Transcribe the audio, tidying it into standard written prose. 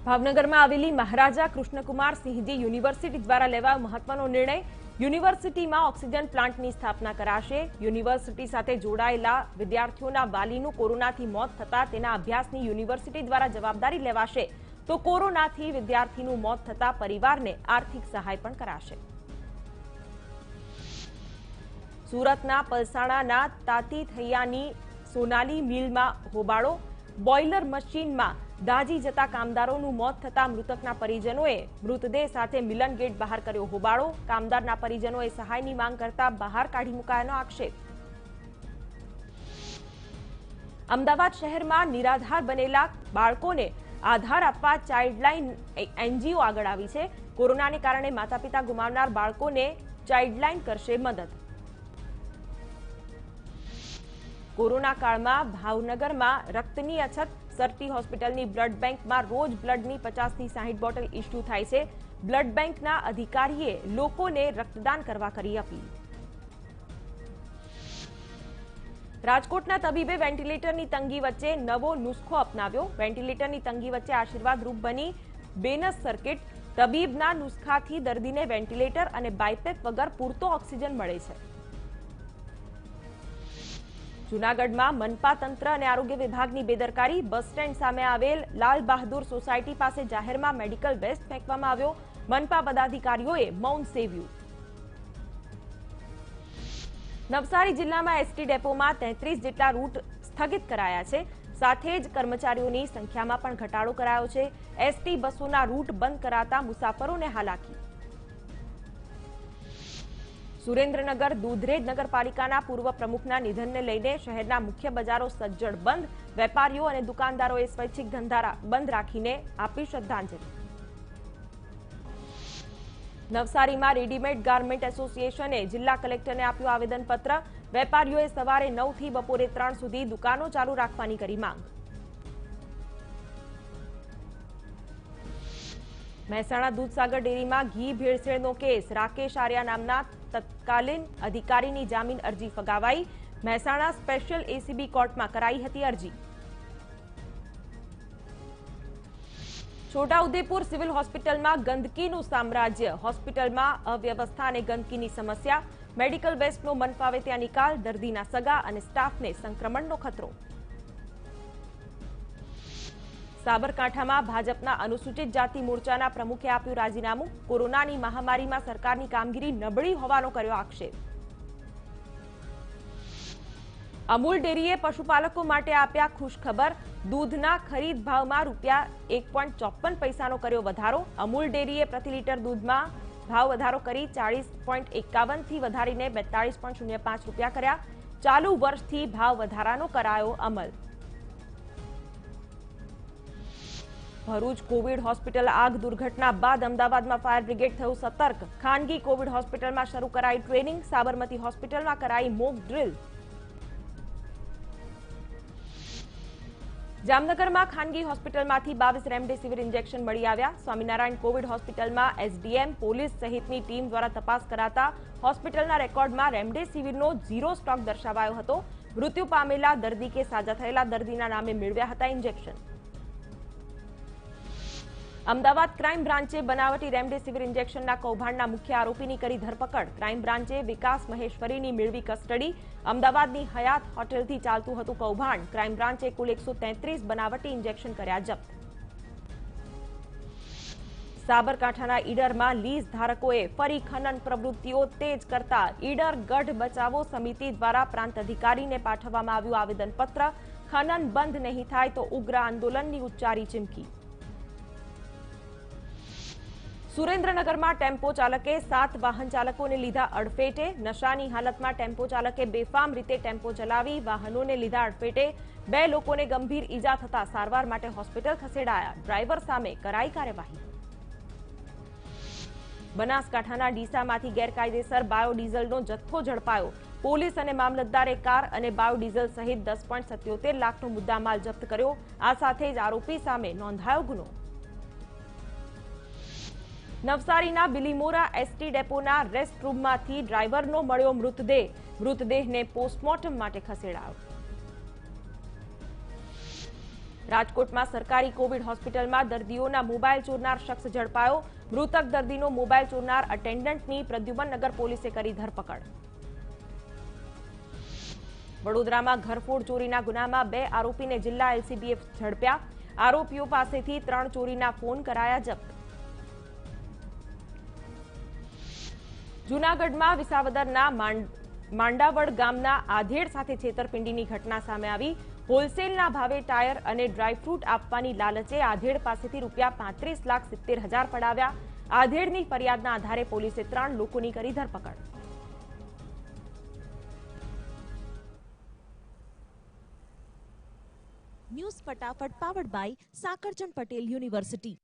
ભાવનગરમાં આવેલી મહારાજા કૃષ્ણકુમાર સિંહજી યુનિવર્સિટી દ્વારા લેવાયો મહત્વનો નિર્ણય। યુનિવર્સિટીમાં ઓક્સિજન પ્લાન્ટની સ્થાપના કરાશે। યુનિવર્સિટી સાથે જોડાયેલા વિદ્યાર્થીઓના વાલીનું કોરોનાથી મોત થતા તેના અભ્યાસની યુનિવર્સિટી દ્વારા જવાબદારી લેવાશે, તો કોરોનાથી વિદ્યાર્થીનું મોત થતા પરિવારને આર્થિક સહાય પણ કરાશે। સુરતના પલસાણાના તાતી થૈયાની સોનાલી મિલમાં હોબાળો। બોઇલર મશીનમાં દાજી જતા કામદારોનું મોત થતા મૃતકના પરિજનોએ મૃતદેહ સાથે મિલન ગેટ બહાર કર્યો હોબાળો। કામદારના પરિજનોએ સહાયની માંગ કરતા બહાર કાઢી મુકાયાનો આક્ષેપ। અમદાવાદ શહેરમાં નિરાધાર બનેલા બાળકોને આધાર આપવા ચાઇલ્ડલાઇન એનજીઓ આગળ આવી છે। કોરોનાને કારણે માતા પિતા ગુમાવનાર બાળકોને ચાઇલ્ડલાઇન કરશે મદદ। કોરોના કાળમાં ભાવનગરમાં રક્તની અછત, સરટી હોસ્પિટલની બ્લડ બેંકમાં રોજ બ્લડની 50 થી 60 બોટલ ઇસ્યુ થાય છે। બ્લડ બેંકના અધિકારીએ લોકોને રક્તદાન કરવા કરી અપીલ। રાજકોટના તબીબે વેન્ટિલેટરની તંગી વચ્ચે નવો નુસ્ખો અપનાવ્યો। વેન્ટિલેટરની તંગી વચ્ચે આશીર્વાદરૂપ બની બેનસ સર્કિટ। તબીબના નુસ્ખાથી દર્દીને વેન્ટિલેટર અને બાયપેપ વગર પૂરતો ઓક્સિજન મળે છે। જૂનાગઢમાં મનપા તંત્ર અને આરોગ્ય વિભાગની બેદરકારી। બસ સ્ટેન્ડ સામે આવેલ લાલ બહાદુર સોસાયટી પાસે જાહેરમાં મેડિકલ વેસ્ટ ફેંકવામાં આવ્યો। મનપા પદાધિકારીઓએ મૌન સેવ્યું। નવસારી જિલ્લામાં એસટી ડેપોમાં 33 જેટલા રૂટ સ્થગિત કરાયા છે, સાથે જ કર્મચારીઓની સંખ્યામાં પણ ઘટાડો કરાયો છે। એસટી બસોના રૂટ બંધ કરાતા મુસાફરોને હાલાકી। સુરેન્દ્રનગર દૂધરેજ નગરપાલિકાના પૂર્વ પ્રમુખના નિધનને લઈને શહેરના મુખ્ય બજારો સજ્જડ બંધ। વેપારીઓ અને દુકાનદારોએ સ્વૈચ્છિક ધંધા બંધ રાખીને આપી શ્રદ્ધાંજલિ। નવસારીમાં રેડીમેડ ગાર્મેન્ટ એસોસિએશને જિલ્લા કલેક્ટરને આપ્યું આવેદનપત્ર। વેપારીઓએ સવારે 9 થી બપોરે 3 સુધી દુકાનો ચાલુ રાખવાની કરી માંગ। મહેસાણા દૂધસાગર ડેરીમાં ઘી ભેળસેળનો કેસ। રાકેશ આર્યા નામના તત્કાલીન અધિકારીની જામીન અરજી ફગાવાઈ। મહેસાણા સ્પેશિયલ એસીબી કોર્ટમાં કરાઈ હતી અરજી। છોટાઉદેપુર સિવિલ હોસ્પિટલમાં ગંદકીનું સામ્રાજ્ય। હોસ્પિટલમાં અવ્યવસ્થા અને ગંદકીની સમસ્યા। મેડિકલ વેસ્ટનો મનફાવે ત્યાં નિકાલ। દર્દીના સગા અને સ્ટાફને સંક્રમણનો ખતરો। સાબરકાંઠામાં ભાજપના અનુસૂચિત જાતિ મોરચાના પ્રમુખે આપ્યું રાજીનામું। કોરોનાની મહામારીમાં સરકારની કામગીરી નબળી હોવાનો કર્યો આક્ષેપ। અમૂલ ડેરીએ પશુપાલકો માટે આપ્યા ખુશખબર। દૂધના ખરીદ ભાવમાં ₹1.54 કર્યો વધારો। અમૂલ ડેરીએ પ્રતિ લીટર દૂધમાં ભાવ વધારો કરી 40.51 થી વધારીને 42.05 કર્યા। ચાલુ વર્ષથી ભાવ વધારાનો કરાયો અમલ। ભરૂચ કોવિડ હોસ્પિટલ આગ દુર્ઘટના બાદ અમદાવાદમાં ફાયર બ્રિગેડ થયું સતર્ક। ખાનગી કોવિડ હોસ્પિટલમાં શરૂ કરાઈ ટ્રેનિંગ। સાબરમતી હોસ્પિટલમાં કરાઈ મોક ડ્રીલ। જામનગરમાં ખાનગી હોસ્પિટલમાંથી 22 રેમડેસિવિર ઇન્જેક્શન મળી આવ્યા। સ્વામિનારાયણ કોવિડ હોસ્પિટલમાં એસડીએમ, પોલીસ સહિતની ટીમ દ્વારા તપાસ કરાતા હોસ્પિટલના રેકોર્ડમાં રેમડેસિવિરનો ઝીરો સ્ટોક દર્શાવાયો હતો। મૃત્યુ પામેલા દર્દી કે સાજા થયેલા દર્દીના નામે મેળવ્યા હતા ઇન્જેક્શન। અમદાવાદ ક્રાઇમ બ્રાન્ચે બનાવટી રેમડેસિવિર ઇન્જેક્શનના કૌભાંડના મુખ્ય આરોપીની કરી ધરપકડ। ક્રાઇમ બ્રાન્ચે વિકાસ મહેશ્વરીની મેળવી કસ્ટડી। અમદાવાદની હયાત હોટેલથી ચાલતું હતું કૌભાંડ। ક્રાઇમ બ્રાન્ચે કુલ 133 બનાવટી ઇન્જેક્શન કર્યા જપ્ત। સાબરકાંઠાના ઈડરમાં લીઝ ધારકોએ ફરી ખનન પ્રવૃત્તિઓ તેજ કરતા ઈડર ગઢ બચાવો સમિતિ દ્વારા પ્રાંત અધિકારીને પાઠવવામાં આવ્યું આવેદનપત્ર। ખનન બંધ નહીં થાય તો ઉગ્ર આંદોલનની ઉચ્ચારી ચીમકી। સુરેન્દ્રનગરમાં ટેમ્પો ચાલકે 7 વાહન ચાલકોને લીધા અડફેટે। નશાની હાલતમાં ટેમ્પો ચાલકે બેફામ રીતે ટેમ્પો ચલાવી વાહનોને લીધા અડફેટે। 2 લોકોને ગંભીર ઈજા થતા સારવાર માટે હોસ્પિટલ ખસેડાયા। ડ્રાઈવર સામે કરાઈ કાર્યવાહી। બનાસકાંઠાના ડીસામાંથી ગેરકાયદેસર બાયોડીઝલનો જથ્થો ઝડપાયો। પોલીસ અને મામલતદારે કાર અને બાયોડીઝલ સહિત 10.77 લાખનો મુદ્દામાલ જપ્ત કર્યો। આ સાથે જ આરોપી સામે નોંધાયો ગુનો। નવસારીના બિલીમોરા એસટી ડેપોના રેસ્ટ રૂમમાંથી ડ્રાઈવરનો મળ્યો મૃતદેહ। મૃતદેહને પોસ્ટમોર્ટમ માટે ખસેડાયો। રાજકોટમાં સરકારી કોવિડ હોસ્પિટલમાં દર્દીઓના મોબાઈલ ચોરનાર શખ્સ ઝડપાયો. મૃતક દર્દીનો મોબાઈલ ચોરનાર અટેન્ડન્ટની પ્રદ્યુમનનગર પોલીસે કરી ધરપકડ. વડોદરામાં ઘરફોડ ચોરીના ગુનામાં 2 આરોપીને જિલ્લા એલસીબીએ ઝડપ્યા. આરોપીઓ પાસેથી 3 ચોરીના ફોન કરાયા જપ્ત. જૂનાગઢમાં વિસાવદરના માંડાવડ ગામના આધેડ સાથે છેતરપિંડીની ઘટના સામે આવી. હોલસેલના ભાવે ટાયર અને ડ્રાયફ્રૂટ આપવાની લાલચે આધેડ પાસેથી ₹35,70,000 પડાવ્યા. આધેડની ફરિયાદના આધારે પોલીસે 3 લોકોની કરી ધરપકડ. ન્યૂઝ ફટાફટ powered by Sakarchand Patel university.